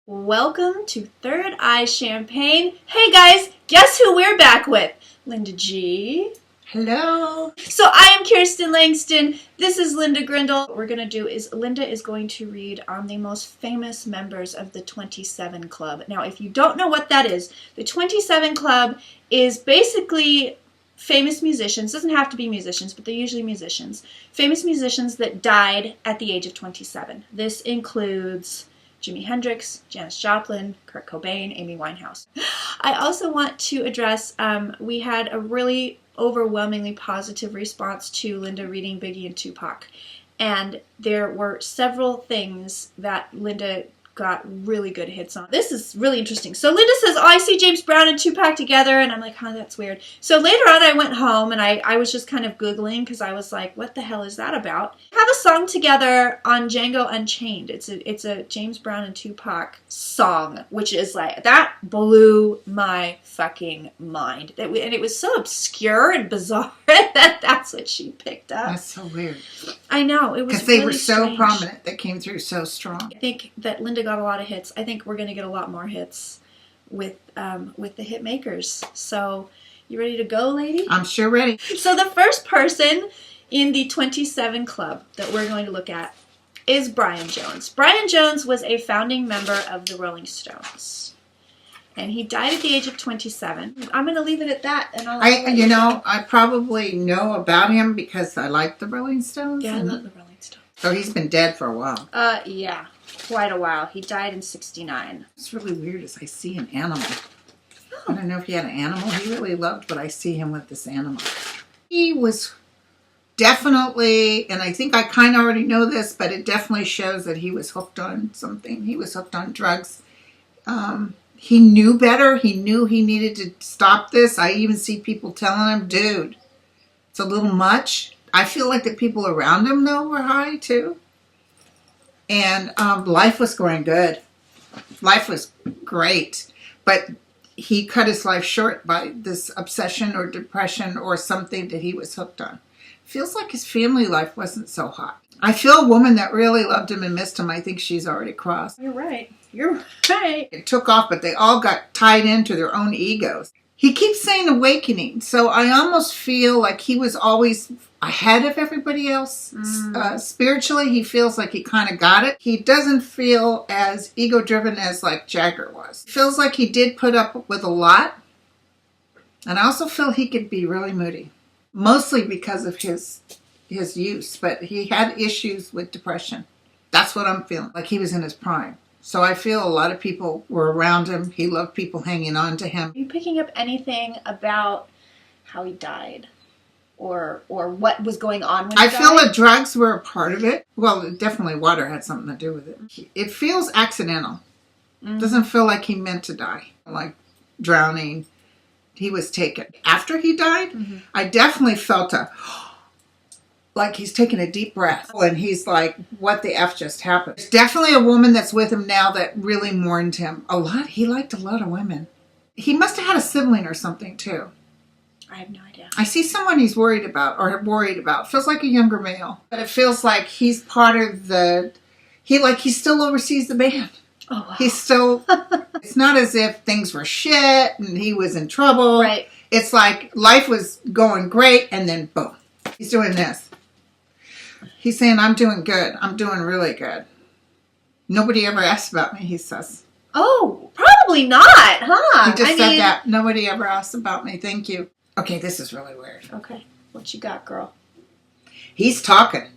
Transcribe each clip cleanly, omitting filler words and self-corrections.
Welcome to Third Eye Champagne. Hey guys, guess who we're back with? Linda G. Hello. So I am Kirsten Langston. This is Linda Grindel. What we're going to do is Linda is going to read on the most famous members of the 27 Club. Now, if you don't know what that is, the 27 Club is basically famous musicians. Doesn't have to be musicians, but they're usually musicians. Famous musicians that died at the age of 27. This includes Jimi Hendrix, Janis Joplin, Kurt Cobain, Amy Winehouse. I also want to address, we had a really overwhelmingly positive response to Linda reading Biggie and Tupac. And there were several things that Linda got really good hits on. This is really interesting. So Linda says, oh, I see James Brown and Tupac together. And I'm like, huh, that's weird. So later on I went home and I was just kind of Googling because I was like, what the hell is that about? They have a song together on Django Unchained. It's a James Brown and Tupac song, which is like, that blew my fucking mind. And it was so obscure and bizarre that that's what she picked up. That's so weird. I know. It was because they really were so strange. prominent. They came through so strong. I think that Linda got a lot of hits. I think we're going to get a lot more hits with the hit makers. So, you ready to go, lady? I'm sure ready. So the first person in the 27 Club that we're going to look at is Brian Jones. Brian Jones was a founding member of the Rolling Stones. And he died at the age of 27. I'm going to leave it at that. And I probably know about him because I like the Rolling Stones. Yeah, I love the Rolling Stones. So he's been dead for a while. Yeah, quite a while. He died in 69. It's really weird as I see an animal. I don't know if he had an animal he really loved, but I see him with this animal. He was definitely, and I think I kind of already know this, but it definitely shows that he was hooked on something. He was hooked on drugs. He knew better. He knew he needed to stop this. I even see people telling him, dude, it's a little much. I feel like the people around him, though, were high, too. And life was going good. Life was great. But he cut his life short by this obsession or depression or something that he was hooked on. Feels like his family life wasn't so hot. I feel a woman that really loved him and missed him. I think she's already crossed. You're right. You're right. It took off, but they all got tied into their own egos. He keeps saying awakening, so I almost feel like he was always ahead of everybody else. Spiritually, he feels like he kind of got it. He doesn't feel as ego-driven as like Jagger was. Feels like he did put up with a lot, and I also feel he could be really moody, mostly because of his use, but he had issues with depression. That's what I'm feeling, like he was in his prime. So I feel a lot of people were around him. He loved people hanging on to him. Are you picking up anything about how he died? Or what was going on when he died? I feel that drugs were a part of it. Well, definitely water had something to do with it. It feels accidental. Doesn't feel like he meant to die. Like drowning. He was taken. After he died, I definitely felt like he's taking a deep breath. And he's like, what the F just happened? There's definitely a woman that's with him now that really mourned him. A lot. He liked a lot of women. He must have had a sibling or something, too. I have no idea. I see someone he's worried about. Feels like a younger male. But it feels like he's part of he still oversees the band. Oh, wow. He's still, it's not as if things were shit and he was in trouble. Right. It's like life was going great and then boom. He's doing this. He's saying, I'm doing good. I'm doing really good. Nobody ever asked about me, he says. Oh, probably not, huh? He just said that. Nobody ever asked about me. Thank you. Okay, this is really weird. Okay. What you got, girl? He's talking.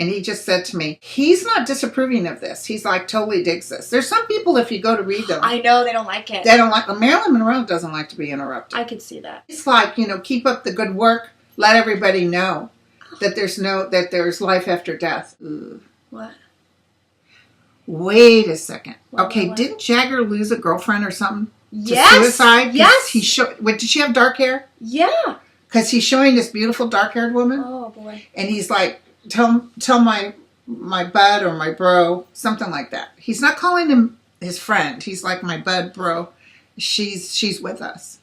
And he just said to me, he's not disapproving of this. He's like, totally digs this. There's some people, if you go to read them. I know, they don't like it. They don't like, Marilyn Monroe doesn't like to be interrupted. I could see that. It's like, keep up the good work. Let everybody know that there's life after death. Ooh. What? Wait a second. What? Didn't Jagger lose a girlfriend or something? Yes. To suicide? Yes. Did she have dark hair? Yeah. Because he's showing this beautiful dark-haired woman. Oh, boy. And he's like, tell my bud or my bro, something like that. He's not calling him his friend. He's like, my bud, bro. She's with us.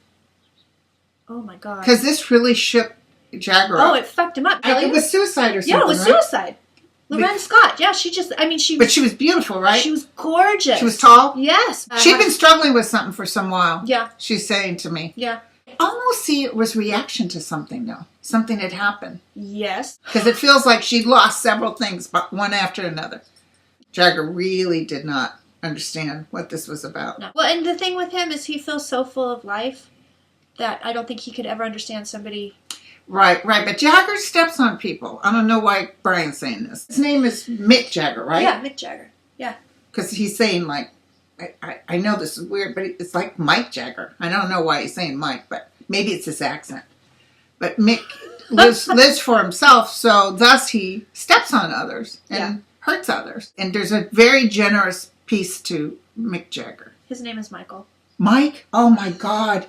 Oh, my God. Because this really shook Jagger Oh, up. it fucked him up. It was suicide or something. Yeah, it was right? suicide. Loren Scott. Yeah, she just, I mean, But she was beautiful, right? She was gorgeous. She was tall? Yes. She'd been struggling with something for some while. Yeah. She's saying to me. Yeah. I almost see it was reaction to something, though. Something had happened. Yes. Because it feels like she'd lost several things, but one after another. Jagger really did not understand what this was about. No. Well, and the thing with him is he feels so full of life that I don't think he could ever understand somebody. Right. But Jagger steps on people. I don't know why Brian's saying this. His name is Mick Jagger, right? Yeah, Mick Jagger. Yeah. Because he's saying, like, I know this is weird, but it's like Mike Jagger. I don't know why he's saying Mike, but maybe it's his accent. But Mick lives for himself, so thus he steps on others and hurts others. And there's a very generous piece to Mick Jagger. His name is Michael. Mike? Oh, my God.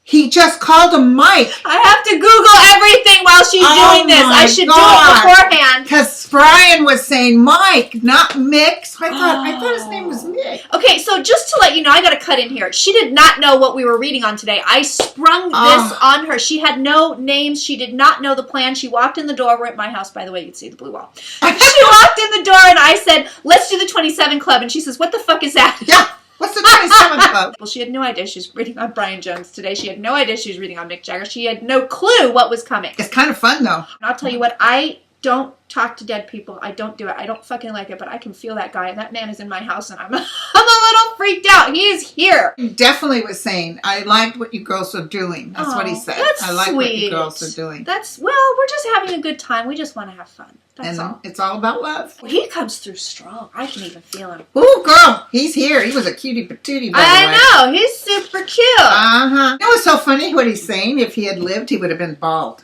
He just called him Mike. I have to Google everything while she's doing this. I should do it beforehand. Because Brian was saying Mike, not Mick. So I thought his name was Mick. Okay, so just to let you know, I got to cut in here. She did not know what we were reading on today. I sprung this on her. She had no names. She did not know the plan. She walked in the door. We're at my house, by the way. You can see the blue wall. She walked in the door and I said, let's do the 27 Club. And she says, what the fuck is that? Yeah. What's the 27 Club? Well, she had no idea she was reading on Brian Jones today. She had no idea she was reading on Mick Jagger. She had no clue what was coming. It's kind of fun, though. And I'll tell you what, I don't talk to dead people. I don't do it. I don't fucking like it, but I can feel that guy. And that man is in my house, and I'm a little freaked out. He is here. He definitely was saying, I liked what you girls are doing. That's what he said. That's I like sweet. what you girls are doing. Well, we're just having a good time. We just want to have fun. That's And all. it's all about love. He comes through strong. I can even feel him. Ooh, girl, he's here. He was a cutie patootie, by the way. I know. He's super cute. Uh-huh. It was so funny what he's saying. If he had lived, he would have been bald.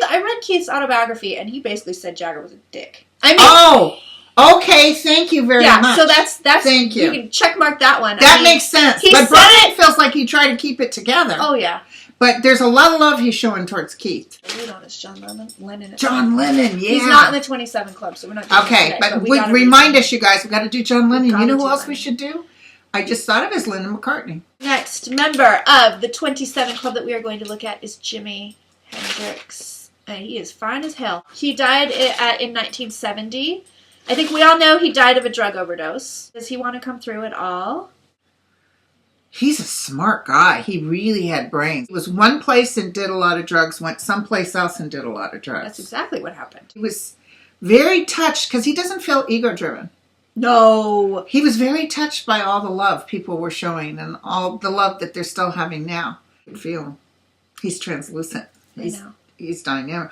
I read Keith's autobiography, and he basically said Jagger was a dick. I mean, okay. Thank you very much. So that's. Thank you. You can check mark that one. That makes sense. He But said Brian feels like he tried to keep it together. Oh yeah. But there's a lot of love he's showing towards Keith. We know it's John Lennon. John Lennon, yeah. He's not in the 27 Club, so we're not doing Okay, that today, but remind us, you guys, we got to do John Lennon. You know who else Lennon. we should do? I just thought of as Linda McCartney. Next member of the 27 Club that we are going to look at is Jimi Hendrix. And he is fine as hell. He died in 1970. I think we all know he died of a drug overdose. Does he want to come through at all? He's a smart guy. He really had brains. He was one place and did a lot of drugs, went someplace else and did a lot of drugs. That's exactly what happened. He was very touched because he doesn't feel ego-driven. No. He was very touched by all the love people were showing and all the love that they're still having now. You can feel him. He's translucent. He's dynamic.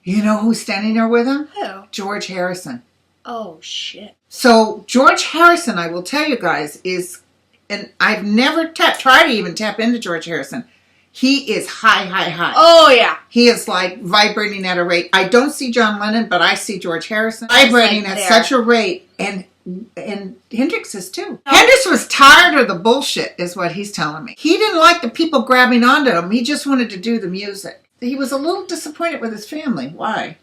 You know who's standing there with him? Who? George Harrison. Oh, shit. So George Harrison, I will tell you guys, is, and I've never tried to even tap into George Harrison. He is high. Oh, yeah. He is like vibrating at a rate. I don't see John Lennon, but I see George Harrison vibrating at such a rate. And Hendrix is too. Oh. Hendrix was tired of the bullshit, is what he's telling me. He didn't like the people grabbing onto him. He just wanted to do the music. He was a little disappointed with his family. Why?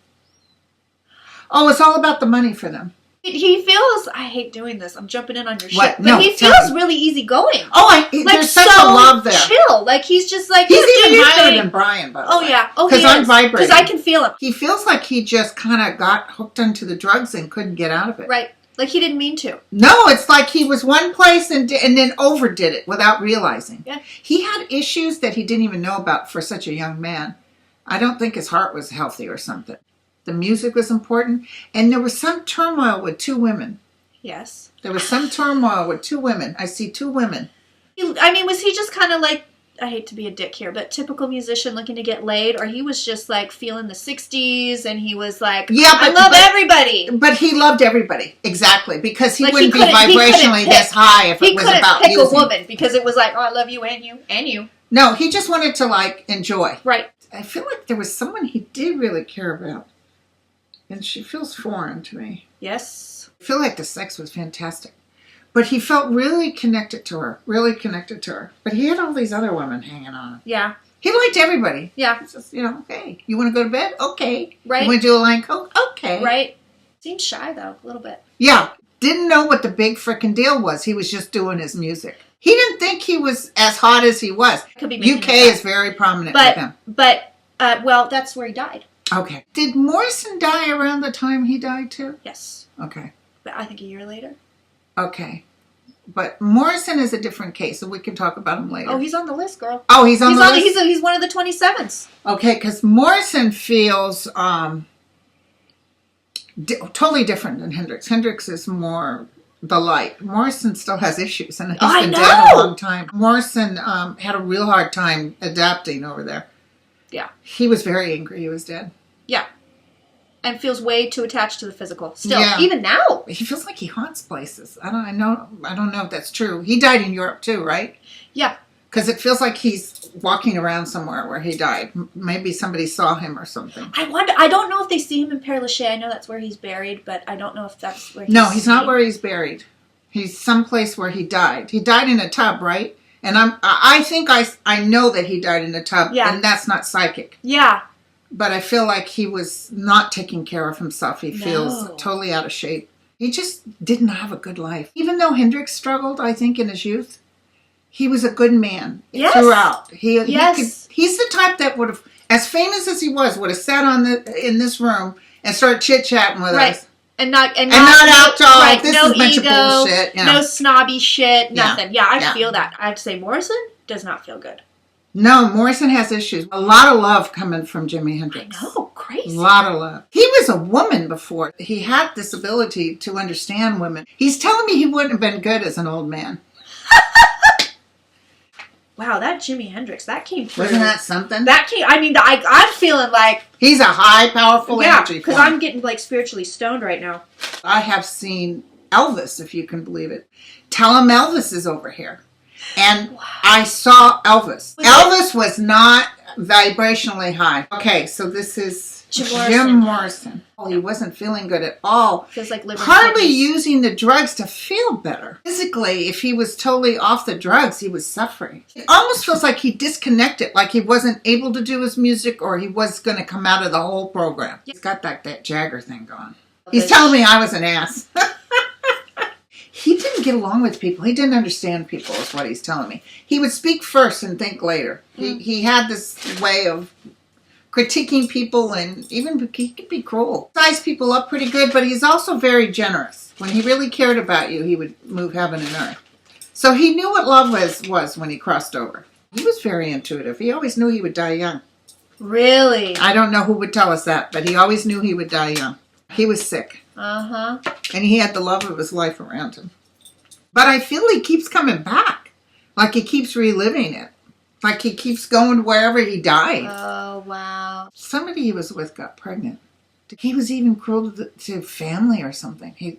Oh, it's all about the money for them. He feels, I hate doing this, I'm jumping in on your What? shit, but No, he feels really easygoing. Oh, there's such a love there. Chill. Like, he's just like, he's even higher than Brian, by the way. Yeah. Oh, because I'm vibrating. Because I can feel him. He feels like he just kind of got hooked onto the drugs and couldn't get out of it. Right. Like he didn't mean to. No, it's like he was one place and then overdid it without realizing. Yeah. He had issues that he didn't even know about for such a young man. I don't think his heart was healthy or something. The music was important, and there was some turmoil with two women. Yes. There was some turmoil with two women. I see two women. I mean, was he just kind of like, I hate to be a dick here, but typical musician looking to get laid, or he was just like feeling the 60s and he was like, I love everybody. But he loved everybody, exactly, because he like wouldn't be vibrationally this high if it was about music. He couldn't pick using. a woman because it was like, oh, I love you and you and you. No, he just wanted to like enjoy. Right. I feel like there was someone he did really care about, and she feels foreign to me. Yes. I feel like the sex was fantastic. But he felt really connected to her. But he had all these other women hanging on him. Yeah. He liked everybody. Yeah. It's just, okay. You want to go to bed? Okay. Right. You want to do a line coke? Okay. Right. Seemed shy, though, a little bit. Yeah. Didn't know what the big frickin' deal was. He was just doing his music. He didn't think he was as hot as he was. Could be UK is very prominent with him. But well, that's where he died. Okay. Did Morrison die around the time he died too? Yes. Okay. But I think a year later. Okay. But Morrison is a different case, so we can talk about him later. Oh, he's on the list, girl. Oh, he's on the list? He's one of the 27s. Okay, because Morrison feels totally different than Hendrix. Hendrix is more the light. Morrison still has issues, and he's been dead a long time. Morrison had a real hard time adapting over there. Yeah. He was very angry he was dead. Yeah. And feels way too attached to the physical. Still, even now. He feels like he haunts places. I don't know if that's true. He died in Europe too, right? Yeah. Because it feels like he's walking around somewhere where he died. Maybe somebody saw him or something. I don't know if they see him in Père Lachaise. I know that's where he's buried, but I don't know if that's where he's No, he's not where he's buried. He's someplace where he died. He died in a tub, right? And I think I know that he died in a tub, and that's not psychic. Yeah. But I feel like he was not taking care of himself. He feels totally out of shape. He just didn't have a good life. Even though Hendrix struggled, I think, in his youth, he was a good man throughout. He's the type that would have, as famous as he was, would have sat in this room and started chit-chatting with us. And not out to all, this is a bunch of bullshit. No snobby shit, nothing. Yeah, I feel that. I have to say, Morrison does not feel good. No, Morrison has issues. A lot of love coming from Jimi Hendrix. I know, crazy. A lot of love. He was a woman before. He had this ability to understand women. He's telling me he wouldn't have been good as an old man. Wow, that Jimi Hendrix, that came through. Wasn't that something? That came, I'm feeling like... He's a high, powerful energy. Yeah, because I'm getting like spiritually stoned right now. I have seen Elvis, if you can believe it. Tell him Elvis is over here. And I saw Elvis. Elvis was not vibrationally high. Okay, so this is Jim Morrison. Oh, he wasn't feeling good at all. Feels like liver Hardly using the drugs to feel better. Physically, if he was totally off the drugs, he was suffering. It almost feels like he disconnected, like he wasn't able to do his music or he was going to come out of the whole program. He's got that Jagger thing going. He's telling me I was an ass. He didn't get along with people. He didn't understand people, is what he's telling me. He would speak first and think later. He had this way of critiquing people, and even he could be cruel. Size people up pretty good, but he's also very generous. When he really cared about you, he would move heaven and earth. So he knew what love was when he crossed over. He was very intuitive. He always knew he would die young. Really? I don't know who would tell us that, but he always knew he would die young. He was sick. Uh-huh. And he had the love of his life around him. But I feel he keeps coming back. Like he keeps reliving it. Like he keeps going wherever he died. Oh, wow. Somebody he was with got pregnant. He was even cruel to family or something.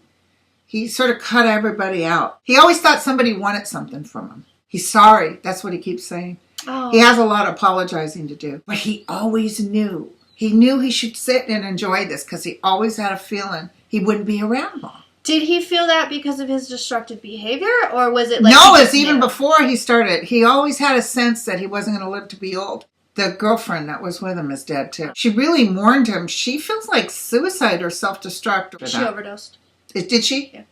He sort of cut everybody out. He always thought somebody wanted something from him. He's sorry. That's what he keeps saying. Oh. He has a lot of apologizing to do. But he always knew. He knew he should sit and enjoy this because he always had a feeling he wouldn't be around long. Did he feel that because of his destructive behavior, or was it like... No, it's even before he started. He always had a sense that he wasn't going to live to be old. The girlfriend that was with him is dead, too. She really mourned him. She feels like suicide or self-destruct. She overdosed. Did she? Yeah.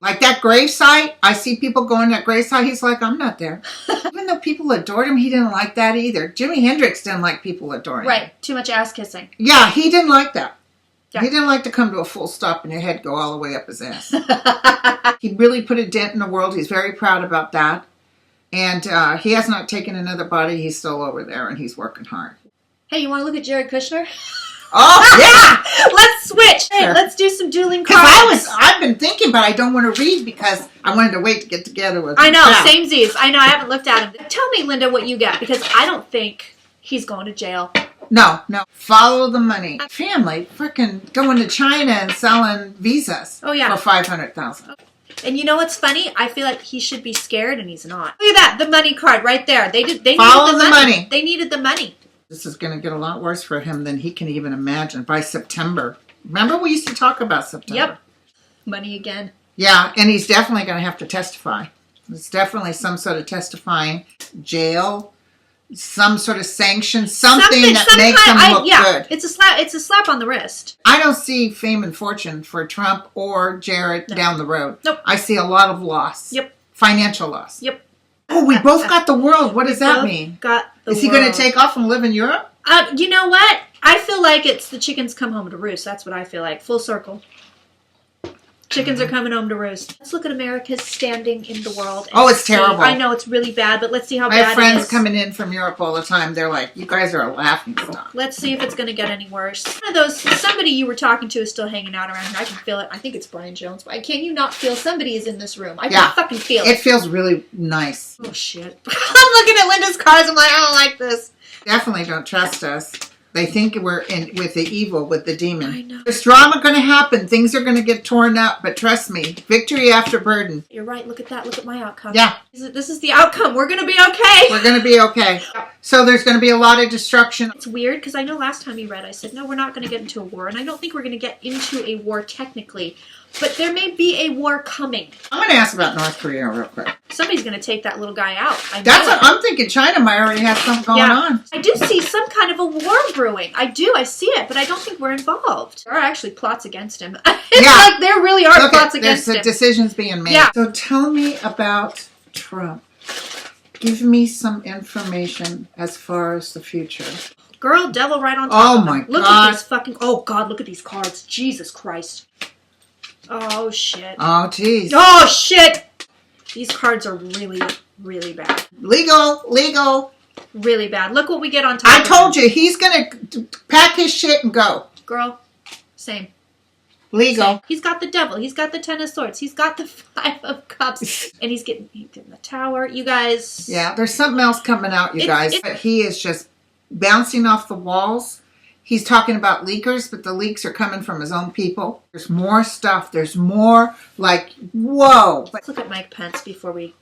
Like that gravesite, I see people going to that gravesite. He's like, I'm not there. Even though people adored him, he didn't like that either. Jimi Hendrix didn't like people adoring him. Right. Too much ass kissing. Yeah, he didn't like that. Yeah. He didn't like to come to a full stop and your head go all the way up his ass. He really put a dent in the world. He's very proud about that. And he has not taken another body. He's still over there and he's working hard. Hey, you want to look at Jared Kushner? Oh, yeah! Let's switch. Hey, Sure. let's do some dueling cards. I've been thinking, but I don't want to read because I wanted to wait to get together with him. I know, samesies. I know, I haven't looked at him. Tell me, Linda, what you got, because I don't think he's going to jail. No. Follow the money. Family freaking going to China and selling visas for $500,000. And you know what's funny? I feel like he should be scared, and he's not. Look at that, the money card right there. They Follow needed the money. They needed the money. This is going to get a lot worse for him than he can even imagine by September. Remember we used to talk about September? Yep. Money again. Yeah, and he's definitely going to have to testify. It's definitely some sort of testifying, jail, some sort of sanction, something that makes him look good. It's a slap on the wrist. I don't see fame and fortune for Trump or Jared down the road. Nope. I see a lot of loss. Yep. Financial loss. Yep. Oh, we both got the world. What does that Both mean? Got the Is he world. going to take off and live in Europe? You know what? I feel like it's the chickens come home to roost. That's what I feel like. Full circle. Chickens are coming home to roost. Let's look at America's standing in the world. Oh, it's terrible. I know it's really bad, but let's see how I bad have friends it is. coming in from Europe all the time. They're like, you guys are a laughing stock. Let's see if it's going to get any worse. One of those, somebody you were talking to is still hanging out around here. I can feel it. I think it's Brian Jones. Can you not feel somebody is in this room? I can fucking feel it. It feels really nice. Oh, shit. I'm looking at Linda's cards. I'm like, I don't like this. Definitely don't trust us. They think we're in with the evil, with the demon. I know. There's drama going to happen. Things are going to get torn up. But trust me, victory after burden. You're right. Look at that. Look at my outcome. Yeah. This is the outcome. We're going to be okay. We're going to be okay. So there's going to be a lot of destruction. It's weird because I know last time you read, I said, no, we're not going to get into a war. And I don't think we're going to get into a war technically. But there may be a war coming. I'm going to ask about North Korea real quick. Somebody's going to take that little guy out. That's what I'm thinking. China might already have something going on. I do see some kind of a war brewing. I do. I see it. But I don't think we're involved. There are actually plots against him. It's like there really are plots against him. There's decisions being made. Yeah. So tell me about Trump. Give me some information as far as the future. Girl, devil right on top of my him. Look God. at these fucking... Oh, God, look at these cards. Jesus Christ. Oh, shit. Oh, jeez. Oh, shit. These cards are really, really bad. Legal. Really bad. Look what we get on top I of told him. you, he's going to pack his shit and go. Girl, same. Legal. Same. He's got the devil. He's got the 10 of swords. He's got the 5 of cups. And he's getting the tower. You guys... Yeah, there's something else coming out, you guys. But he is just bouncing off the walls. He's talking about leakers, but the leaks are coming from his own people. There's more stuff. There's more, like, whoa. Let's look at Mike Pence before we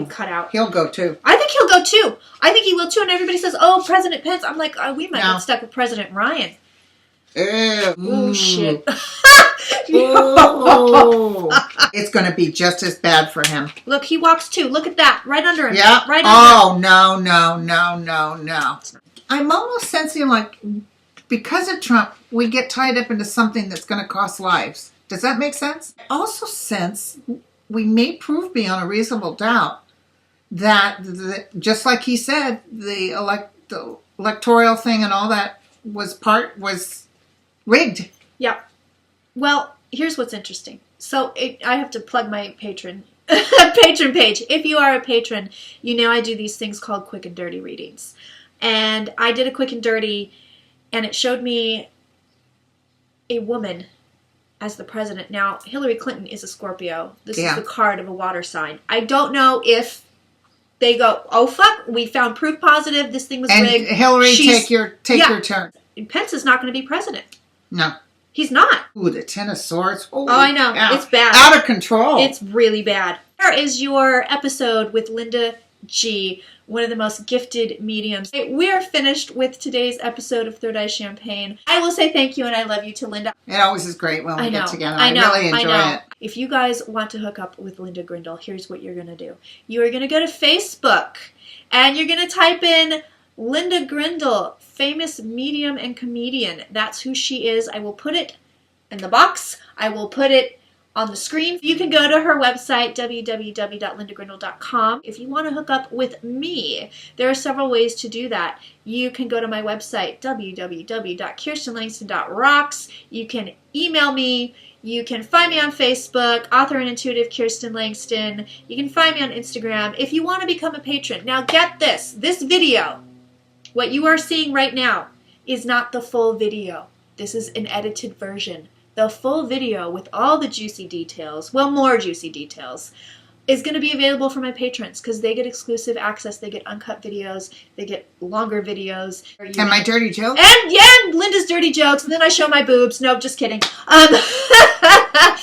cut out. He'll go, too. I think he'll go, too. I think he will, too. And everybody says, oh, President Pence. I'm like, we might get stuck with President Ryan. Oh, shit. It's going to be just as bad for him. Look, he walks, too. Look at that. Right under him. Yeah. Right under him. No. I'm almost sensing like... Because of Trump, we get tied up into something that's going to cost lives. Does that make sense? I also sense we may prove beyond a reasonable doubt that, just like he said, the electoral thing and all that was rigged. Yeah. Well, here's what's interesting. So I have to plug my patron page. If you are a patron, you know I do these things called quick and dirty readings. And I did a quick and dirty... And it showed me a woman as the president. Now, Hillary Clinton is a Scorpio. This is the card of a water sign. I don't know if they go, oh, fuck, we found proof positive. This thing was rigged. And Hillary, take your turn. Pence is not going to be president. No. He's not. Ooh, the 10 of Swords. Holy I know. cow. It's bad. Out of control. It's really bad. Here is your episode with Linda G., one of the most gifted mediums. We are finished with today's episode of Third Eye Champagne. I will say thank you and I love you to Linda. It always is great when we get together. I really enjoy it. If you guys want to hook up with Linda Grindel, here's what you're going to do. You are going to go to Facebook and you're going to type in Linda Grindel, famous medium and comedian. That's who she is. I will put it in the box. I will put it on the screen. You can go to her website, www.lindagrindel.com. If you want to hook up with me, there are several ways to do that. You can go to my website, www.kirstenlangston.rocks. You can email me. You can find me on Facebook, author and intuitive Kirsten Langston. You can find me on Instagram. If you want to become a patron, now get this. This video, what you are seeing right now, is not the full video. This is an edited version. The full video with all the juicy details, well, more juicy details, is going to be available for my patrons because they get exclusive access. They get uncut videos. They get longer videos. And my dirty jokes? And Linda's dirty jokes. And then I show my boobs. No, just kidding. But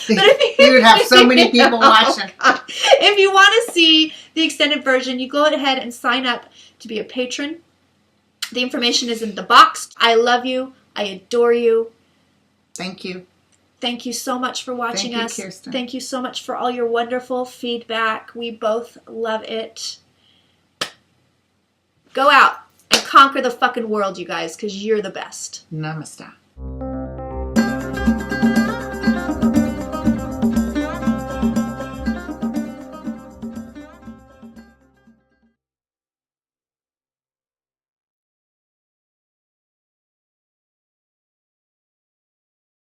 you would have so many people watching. If you want to see the extended version, you go ahead and sign up to be a patron. The information is in the box. I love you. I adore you. Thank you. Thank you so much for watching us. Kirsten. Thank you so much for all your wonderful feedback. We both love it. Go out and conquer the fucking world, you guys, because you're the best. Namaste.